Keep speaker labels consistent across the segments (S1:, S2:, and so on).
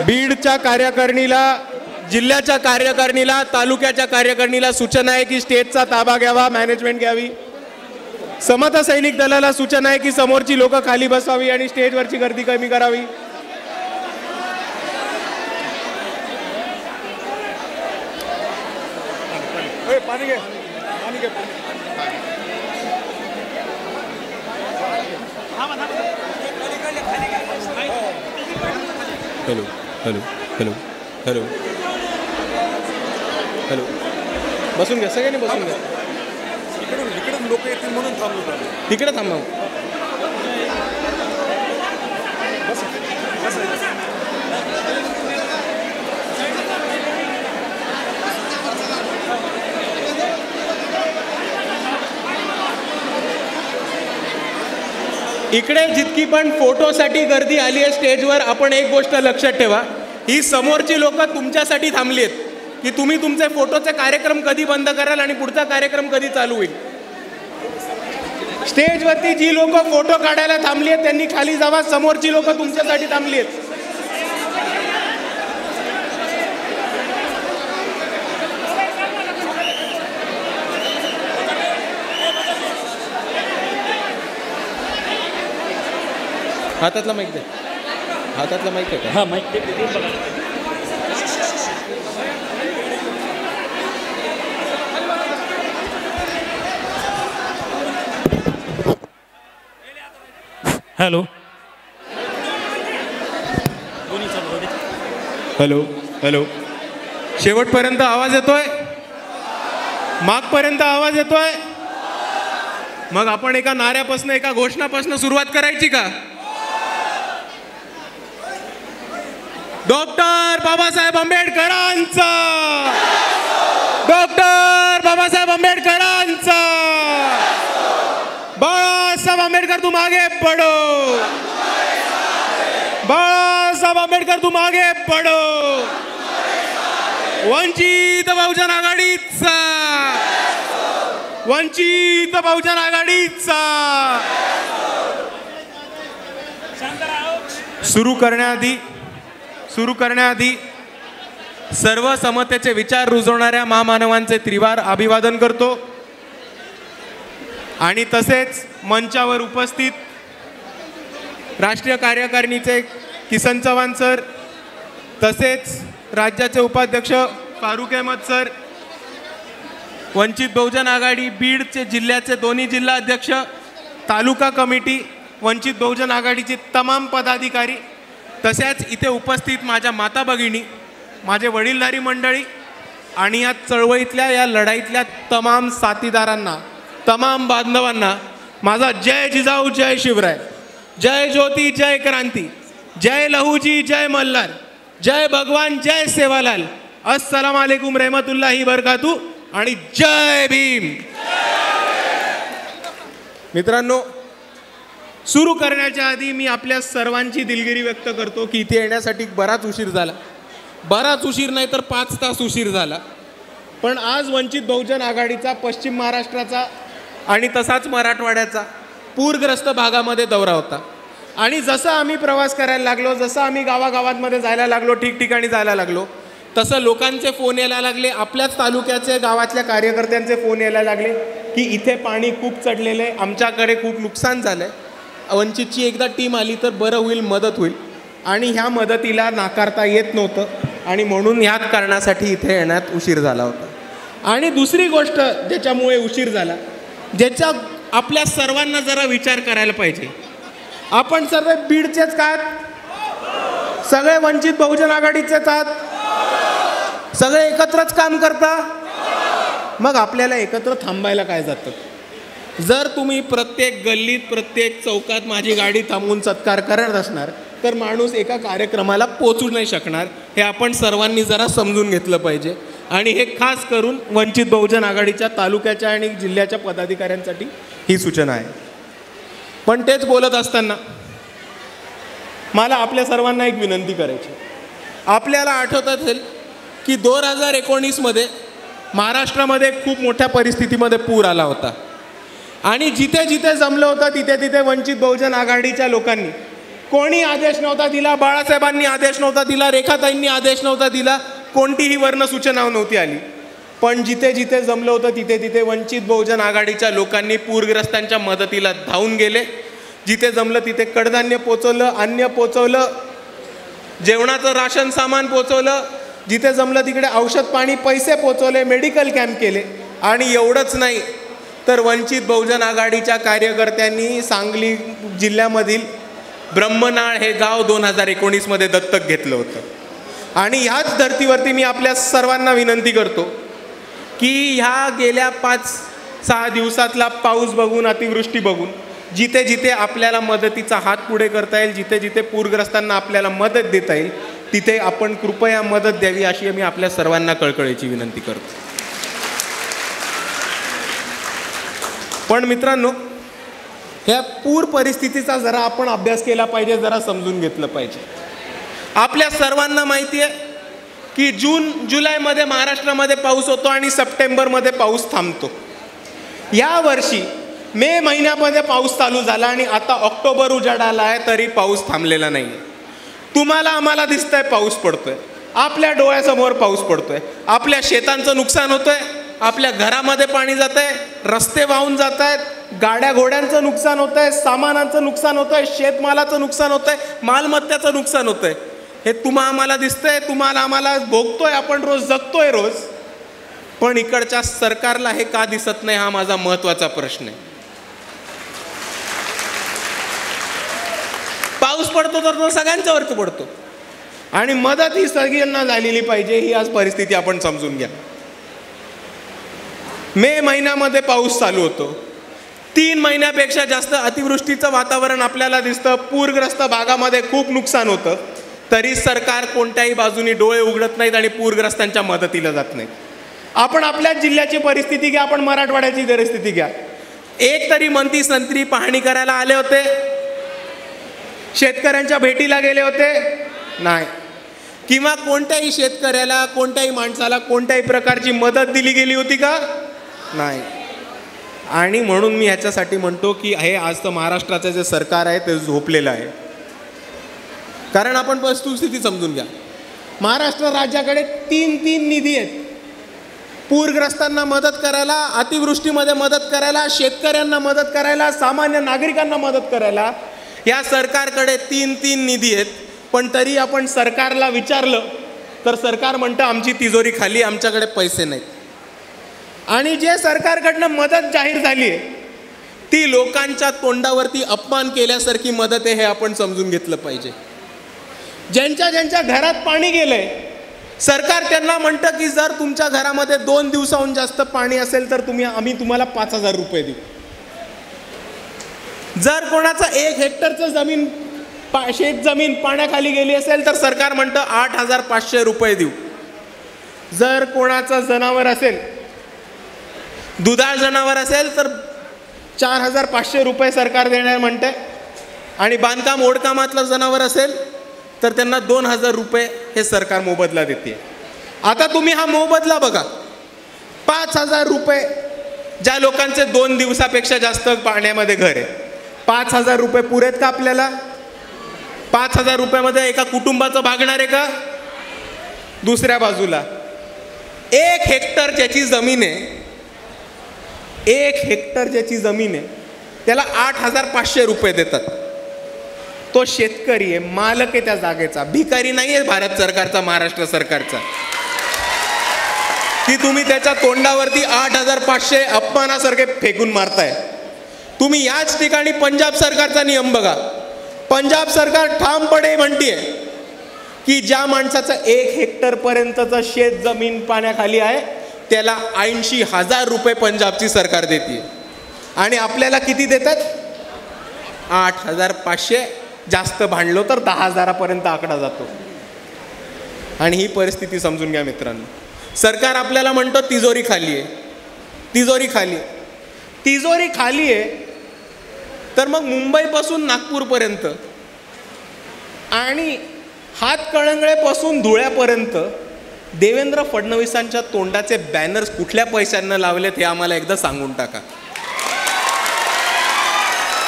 S1: बीडच्या कार्यकारिणीला, जिल्ह्याच्या कार्यकारिणीला, तालुक्याच्या कार्यकारिणीला सूचना आहे की स्टेजचा ताबा घ्यावा, मॅनेजमेंट घ्यावी. समता सैनिक दलाला सूचना आहे की समोरची लोक खाली बसावी आणि स्टेजवरची गर्दी कमी करावी. Hello hello hello hello hello, बसून घ्या, सगळ्यांनी बसून घ्या.
S2: इकडून लोक येतील म्हणून थांबलो.
S1: तिकडे थांबा. इकडे जितकी पण फोटोसाठी गर्दी आली आहे स्टेजवर, आपण एक गोष्ट लक्षात ठेवा, ही समोरची लोक तुमच्यासाठी थांबली आहेत की तुम्ही तुमचे फोटोचे कार्यक्रम कधी बंद कराल आणि पुढचा कार्यक्रम कधी चालू होईल. स्टेजवरती जी लोक फोटो काढायला थांबली आहेत त्यांनी खाली जावा, समोरची लोक तुमच्यासाठी थांबली आहेत. हातातला माईक दे, हातातला माईक आहे का?
S3: हां माईक दे. हॅलो
S1: हॅलो हॅलो, शेवटपर्यंत आवाज येतोय? मागपर्यंत आवाज येतोय? मग आपण एका नाऱ्यापासून, एका घोषणापासून सुरुवात करायची का? डॉक्टर बाबासाहेब आंबेडकरांचा, डॉक्टर बाबासाहेब आंबेडकरांचा. बाळासाहेब आंबेडकर तुम आगे पढ़ो, बाळासाहेब आंबेडकर तुम आगे पढ़ो. वंचित बहुजन आघाडीचा, वंचित बहुजन आघाडीचा. सुरू करण्याआधी सर्व समतेचे विचार रुजवणाऱ्या महामानवांचे त्रिवार अभिवादन करतो आणि तसेच मंचावर उपस्थित राष्ट्रीय कार्यकारिणीचे किसन चव्हाण सर, तसेच राज्याचे उपाध्यक्ष फारुख अहमद सर, वंचित बहुजन आघाडी बीडचे जिल्ह्याचे दोन्ही जिल्हा अध्यक्ष, तालुका कमिटी, वंचित बहुजन आघाडीचे तमाम पदाधिकारी, तसेच इथे उपस्थित माझ्या माता भगिनी, माझे वडीलधारी मंडळी आणि या चळवळीतल्या, या लढाईतल्या तमाम साथीदारांना, तमाम बांधवांना माझा जय जिजाऊ, जय शिवराय, जय ज्योती, जय क्रांती, जय लहूजी, जय मल्हार, जय भगवान, जय सेवालाल, अस्सलाम वालेकुम रहमतुल्लाही बरकातू आणि जय भीम. मित्रांनो, सुरू करण्याच्या आधी मी आपल्या सर्वांची दिलगिरी व्यक्त करतो की इथे येण्यासाठी बराच उशीर झाला. बराच उशीर नाही तर 5 तास उशीर झाला. पण आज वंचित बहुजन आघाडीचा पश्चिम महाराष्ट्राचा आणि तसाच मराठवाड्याचा पूरग्रस्त भागामध्ये दौरा होता. आणि जसं आम्ही प्रवास करायला लागलो, जसं आम्ही गावागावांमध्ये जायला लागलो, ठिकठिकाणी जायला लागलो, तसं लोकांचे फोन यायला लागले, आपल्याच तालुक्याचे गावातल्या कार्यकर्त्यांचे फोन यायला लागले की इथे पाणी खूप चढलेलं आहे, आमच्याकडे खूप नुकसान झालं आहे, वंचितची एकदा टीम आली तर बरं होईल, मदत होईल. आणि ह्या मदतीला नाकारता येत नव्हतं आणि म्हणून ह्याच कारणासाठी इथे येण्यात उशीर झाला होता. आणि दुसरी गोष्ट ज्याच्यामुळे उशीर झाला, ज्याचा आपल्या सर्वांना जरा विचार करायला पाहिजे, आपण सर्व बीडचेच का? सगळे वंचित बहुजन आघाडीचेच आहात? सगळे एकत्रच काम करता? मग आपल्याला एकत्र थांबायला काय जातं? जर तुम्ही प्रत्येक गल्लीत, प्रत्येक चौकात माझी गाडी थांबवून सत्कार करत असणार तर माणूस एका कार्यक्रमाला पोचू नाही शकणार. हे आपण सर्वांनी जरा समजून घेतलं पाहिजे. आणि हे खास करून वंचित बहुजन आघाडीच्या तालुक्याच्या आणि जिल्ह्याच्या पदाधिकाऱ्यांसाठी ही सूचना आहे. पण तेच बोलत असताना मला आपल्या सर्वांना एक विनंती करायची. आपल्याला आठवत असेल की 2019मध्ये महाराष्ट्रामध्ये खूप मोठ्या परिस्थितीमध्ये पूर आला होता आणि जिथे जिथे जमलं होतं तिथे तिथे वंचित बहुजन आघाडीच्या लोकांनी कोणी आदेश नव्हता दिला, बाळासाहेबांनी आदेश नव्हता दिला, रेखाताईंनी आदेश नव्हता दिला, कोणतीही वर्ण सूचना नव्हती आली. पण जिथे जिथे जमलं होतं तिथे तिथे वंचित बहुजन आघाडीच्या लोकांनी पूरग्रस्तांच्या मदतीला धावून गेले. जिथे जमलं तिथे कडधान्य पोचवलं, अन्न पोचवलं, जेवणाचं राशन सामान पोचवलं, जिथे जमलं तिकडे औषध पाणी पैसे पोचवले, मेडिकल कॅम्प केले. आणि एवढंच नाही तर वंचित बहुजन आघाडीच्या कार्यकर्त्यांनी सांगली जिल्ह्यामधील ब्रह्मनाळ हे गाव 2019 दत्तक घेतलं होतं. आणि ह्याच धर्तीवरती मी आपल्या सर्वांना विनंती करतो की ह्या गेल्या 5-6 दिवसातला पाऊस बघून, अतिवृष्टी बघून, जिथे जिथे आपल्याला मदतीचा हात पुढे करता येईल, जिथे जिथे पूरग्रस्तांना आपल्याला मदत देता येईल, तिथे आपण कृपया मदत द्यावी अशी मी आपल्या सर्वांना कळकळीची विनंती करतो. पण मित्रांनो, ह्या पूर परिस्थितीचा जरा आपण अभ्यास केला पाहिजे, जरा समजून घेतलं पाहिजे. आपल्या सर्वांना माहिती आहे की जुलैमध्ये महाराष्ट्रामध्ये पाऊस होतो आणि सप्टेंबरमध्ये पाऊस थांबतो. या वर्षी मे महिन्यामध्ये पाऊस चालू झाला आणि आता ऑक्टोबर उजाडाला आहे तरी पाऊस थांबलेला नाही. तुम्हाला आम्हाला दिसतंय पाऊस पडतोय, आपल्या डोळ्यासमोर पाऊस पडतोय, आपल्या शेतांचं नुकसान होतंय, आपल्या घरामध्ये पाणी जात आहे, रस्ते वाहून जात आहेत, गाड्या घोड्यांचं नुकसान होत आहे, सामानाचं नुकसान होत आहे, शेतमालाचं नुकसान होत आहे, मालमत्त्याचं नुकसान होत आहे. हे तुम्हाला आम्हाला दिसतंय, तुम्हाला आम्हाला भोगतोय, आपण रोज जगतोय रोज. पण इकडच्या सरकारला हे का दिसत नाही हा माझा महत्त्वाचा प्रश्न आहे. पाऊस पडतो तर तो सगळ्यांच्यावरती पडतो आणि मदत ही सगळ्यांना झालेली पाहिजे, ही आज परिस्थिती आपण समजून घ्या. मे महिन्यामध्ये पाऊस चालू होतो, 3 महिन्यापेक्षा जास्त अतिवृष्टीचं वातावरण आपल्याला दिसतं, पूरग्रस्त भागामध्ये खूप नुकसान होतं, तरी सरकार कोणत्याही बाजूनी डोळे उघडत नाहीत आणि पूरग्रस्तांच्या मदतीला जात नाही. आपण आपल्याच जिल्ह्याची परिस्थिती घ्या, आपण मराठवाड्याची परिस्थिती घ्या. एक तरी मंत्री पाहणी करायला आले होते? शेतकऱ्यांच्या भेटीला गेले होते? नाही. किंवा कोणत्याही शेतकऱ्याला, कोणत्याही माणसाला कोणत्याही प्रकारची मदत दिली गेली होती का? नाही. आणि म्हणून मी ह्याच्यासाठी म्हणतो की हे आज तर महाराष्ट्राचं जे सरकार आहे ते झोपलेलं आहे. कारण आपण वस्तुस्थिती समजून घ्या. महाराष्ट्र राज्याकडे 3 निधी आहेत. पूरग्रस्तांना मदत करायला, अतिवृष्टीमध्ये मदत करायला, शेतकऱ्यांना मदत करायला, सामान्य नागरिकांना मदत करायला या सरकारकडे 3 निधी आहेत. पण तरी आपण सरकारला विचारलं तर सरकार म्हणतं आमची तिजोरी खाली, आमच्याकडे पैसे नाहीत. आणि जे सरकारकडनं मदत जाहीर झाली आहे ती लोकांच्या तोंडावरती अपमान केल्यासारखी मदत आहे, हे आपण समजून घेतलं पाहिजे. ज्यांच्या ज्यांच्या घरात पाणी गेलंय, सरकार त्यांना म्हणतं की जर तुमच्या घरामध्ये 2 दिवसाहून जास्त पाणी असेल तर आम्ही तुम्हाला 5,000 रुपये देऊ. जर कोणाचं 1 हेक्टरचं शेत जमीन पाण्याखाली गेली असेल तर सरकार म्हणतं 8,500 रुपये देऊ. जर कोणाचं जनावर असेल, दुधाळ जनावर असेल तर 4,500 रुपये सरकार देणार म्हणते. आणि बांधकाम ओढकामातलं जनावर असेल तर त्यांना 2,000 रुपये हे सरकार मोबदला देते. आता तुम्ही हा मोबदला बघा. 5,000 रुपये ज्या लोकांचे 2 दिवसापेक्षा जास्त पाण्यामध्ये घर आहे, 5,000 रुपये पुरेत का आपल्याला? 5,000 रुपयामध्ये एका कुटुंबाचं भागणार आहे का? दुसऱ्या बाजूला 1 हेक्टर ज्याची जमीन आहे, 1 हेक्टर ज्याची जमीन आहे त्याला 8,500 रुपये देतात. तो शेतकरी आहे, मालक आहे त्या जागेचा, भिकारी नाही आहे भारत सरकारचा, महाराष्ट्र सरकारचा. की तुम्ही त्याच्या तोंडावरती 8,500 अपमानासारखे फेकून मारताय. तुम्ही याच ठिकाणी पंजाब सरकारचा नियम बघा. पंजाब सरकार ठामपणे म्हणते की ज्या माणसाचं 1 हेक्टर पर्यंतचं शेत जमीन पाण्याखाली आहे त्याला 80,000 रुपये पंजाबची सरकार देते. आणि आपल्याला किती देतात? 8,500. जास्त भांडलो तर 10,000पर्यंत आकडा जातो. आणि ही परिस्थिती समजून घ्या मित्रांनो. सरकार आपल्याला म्हणतो तिजोरी खाली आहे, तिजोरी खाली. तिजोरी खाली आहे तर मग मुंबईपासून नागपूरपर्यंत आणि हातकणंगलेपासून धुळ्यापर्यंत देवेंद्र फडणवीसांच्या तोंडाचे बॅनर्स कुठल्या पैशांना लावलेत हे आम्हाला एकदा सांगून टाका.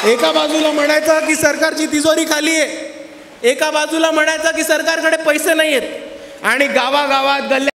S1: एका बाजूला म्हणायचं की सरकारची तिजोरी खाली आहे, एका बाजूला म्हणायचं की सरकारकडे पैसे नाही आहेत आणि गावागावात गल्ल्या